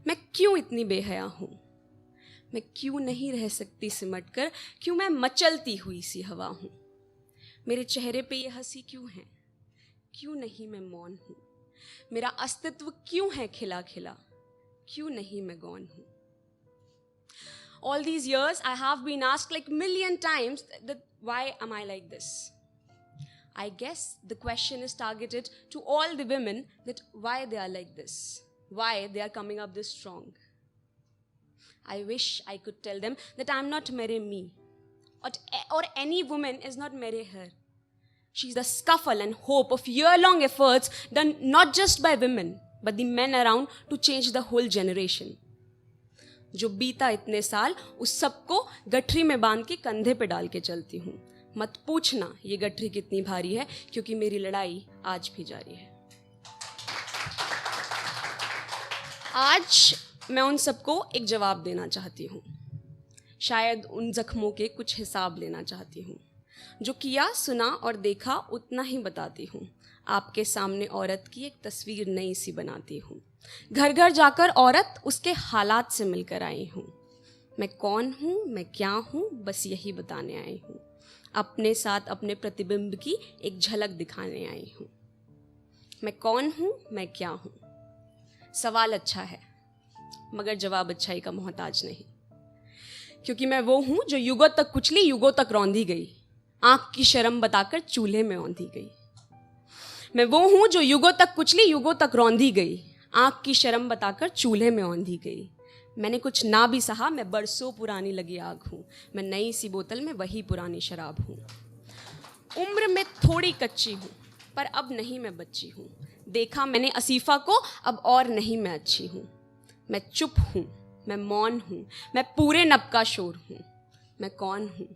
मैं क्यों इतनी बेहया हूँ? मैं क्यों नहीं रह सकती सिमट कर? क्यों मैं मचलती हुई सी हवा हूँ? मेरे चेहरे पे ये हंसी क्यों है? क्यों नहीं मैं मौन हूँ? मेरा अस्तित्व क्यों है खिला खिला? क्यों नहीं मैं गौन हूँ? All these years I have been asked like million times that why am I like this? I guess the question is targeted to all the women that why they are like this, why they are coming up this strong. I wish I could tell them that I'm not mere me, or any woman is not mere her. She's the scuffle and hope of year-long efforts done not just by women, but the men around to change the whole generation. जो बीता इतने साल उस सबको गठरी में बांध के कंधे पे डाल के चलती हूँ. मत पूछना ये गठरी कितनी भारी है, क्योंकि मेरी लड़ाई आज भी जारी है. आज मैं उन सबको एक जवाब देना चाहती हूँ. शायद उन जख्मों के कुछ हिसाब लेना चाहती हूँ. जो किया, सुना और देखा उतना ही बताती हूँ. आपके सामने औरत की एक तस्वीर नई सी बनाती हूँ. घर घर जाकर औरत उसके हालात से मिलकर आई हूँ. मैं कौन हूँ, मैं क्या हूँ, बस यही बताने आई हूँ. अपने साथ अपने प्रतिबिंब की एक झलक दिखाने आई हूँ. मैं कौन हूँ, मैं क्या हूँ. सवाल अच्छा है, मगर जवाब अच्छाई का मोहताज नहीं. क्योंकि मैं वो हूँ जो युगों तक कुचली, युगों तक रौंदी गई, आँख की शर्म बताकर चूल्हे में औंधी गई. मैं वो हूँ जो युगों तक कुचली, युगों तक रौंदी गई, आँख की शर्म बताकर चूल्हे में औंधी गई. मैंने कुछ ना भी सहा, मैं बरसों पुरानी लगी आग हूँ. मैं नई सी बोतल में वही पुरानी शराब हूँ. उम्र में थोड़ी कच्ची हूँ, पर अब नहीं मैं बच्ची हूँ. देखा मैंने असीफा को, अब और नहीं मैं अच्छी हूँ. मैं चुप हूँ, मैं मौन हूँ, मैं पूरे नब का शोर हूँ. मैं कौन हूँ?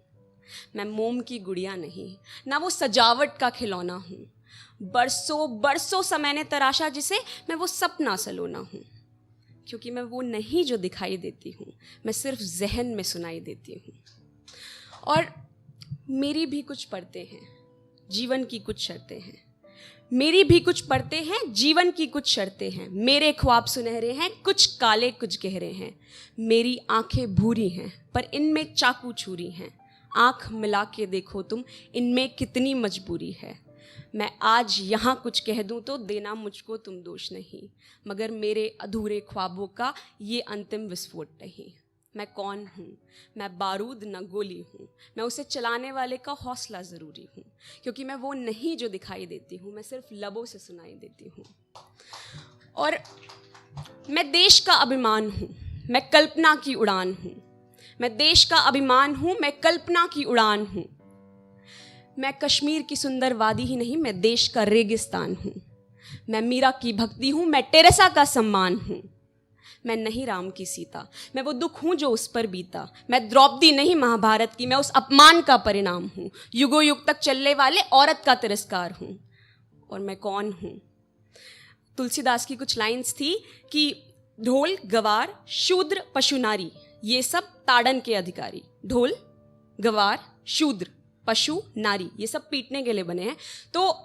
मैं मोम की गुड़िया नहीं, ना वो सजावट का खिलौना हूँ. बरसों बरसों समय ने तराशा जिसे, मैं वो सपना सलोना हूँ. क्योंकि मैं वो नहीं जो दिखाई देती हूँ, मैं सिर्फ जहन में सुनाई देती हूँ. और मेरी भी कुछ परतें हैं, जीवन की कुछ शर्तें हैं. मेरी भी कुछ परतें हैं, जीवन की कुछ शर्तें हैं. मेरे ख्वाब सुनहरे हैं, कुछ काले कुछ गहरे हैं. मेरी आंखें भूरी हैं, पर इनमें चाकू छुरी हैं. आँख मिला के देखो तुम, इनमें कितनी मजबूरी है. मैं आज यहाँ कुछ कह दूँ तो देना मुझको तुम दोष नहीं, मगर मेरे अधूरे ख्वाबों का ये अंतिम विस्फोट नहीं. मैं कौन हूँ? मैं बारूद न गोली हूँ. मैं उसे चलाने वाले का हौसला ज़रूरी हूँ. क्योंकि मैं वो नहीं जो दिखाई देती हूँ, मैं सिर्फ लबों से सुनाई देती हूँ. और मैं देश का अभिमान हूँ, मैं कल्पना की उड़ान हूँ. मैं देश का अभिमान हूँ, मैं कल्पना की उड़ान हूँ. मैं कश्मीर की सुंदर वादी ही नहीं, मैं देश का रेगिस्तान हूँ. मैं मीरा की भक्ति हूँ, मैं टेरेसा का सम्मान हूँ. मैं नहीं राम की सीता, मैं वो दुख हूँ जो उस पर बीता. मैं द्रौपदी नहीं महाभारत की, मैं उस अपमान का परिणाम हूँ. युगों युग तक चलने वाले औरत का तिरस्कार हूँ. और मैं कौन हूँ? तुलसीदास की कुछ लाइन्स थी कि ढोल गवार शूद्र पशु नारी, ये सब ताड़न के अधिकारी. ढोल गवार शूद्र पशु नारी, ये सब पीटने के लिए बने हैं. तो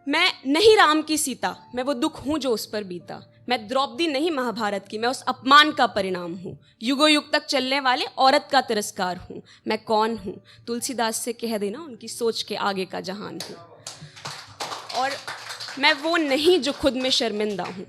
मैं नहीं राम की सीता, मैं वो दुख हूँ जो उस पर बीता. मैं द्रौपदी नहीं महाभारत की, मैं उस अपमान का परिणाम हूँ. युगों युग तक चलने वाले औरत का तिरस्कार हूँ. मैं कौन हूँ? तुलसीदास से कह देना उनकी सोच के आगे का जहान हूँ. और मैं वो नहीं जो खुद में शर्मिंदा हूँ.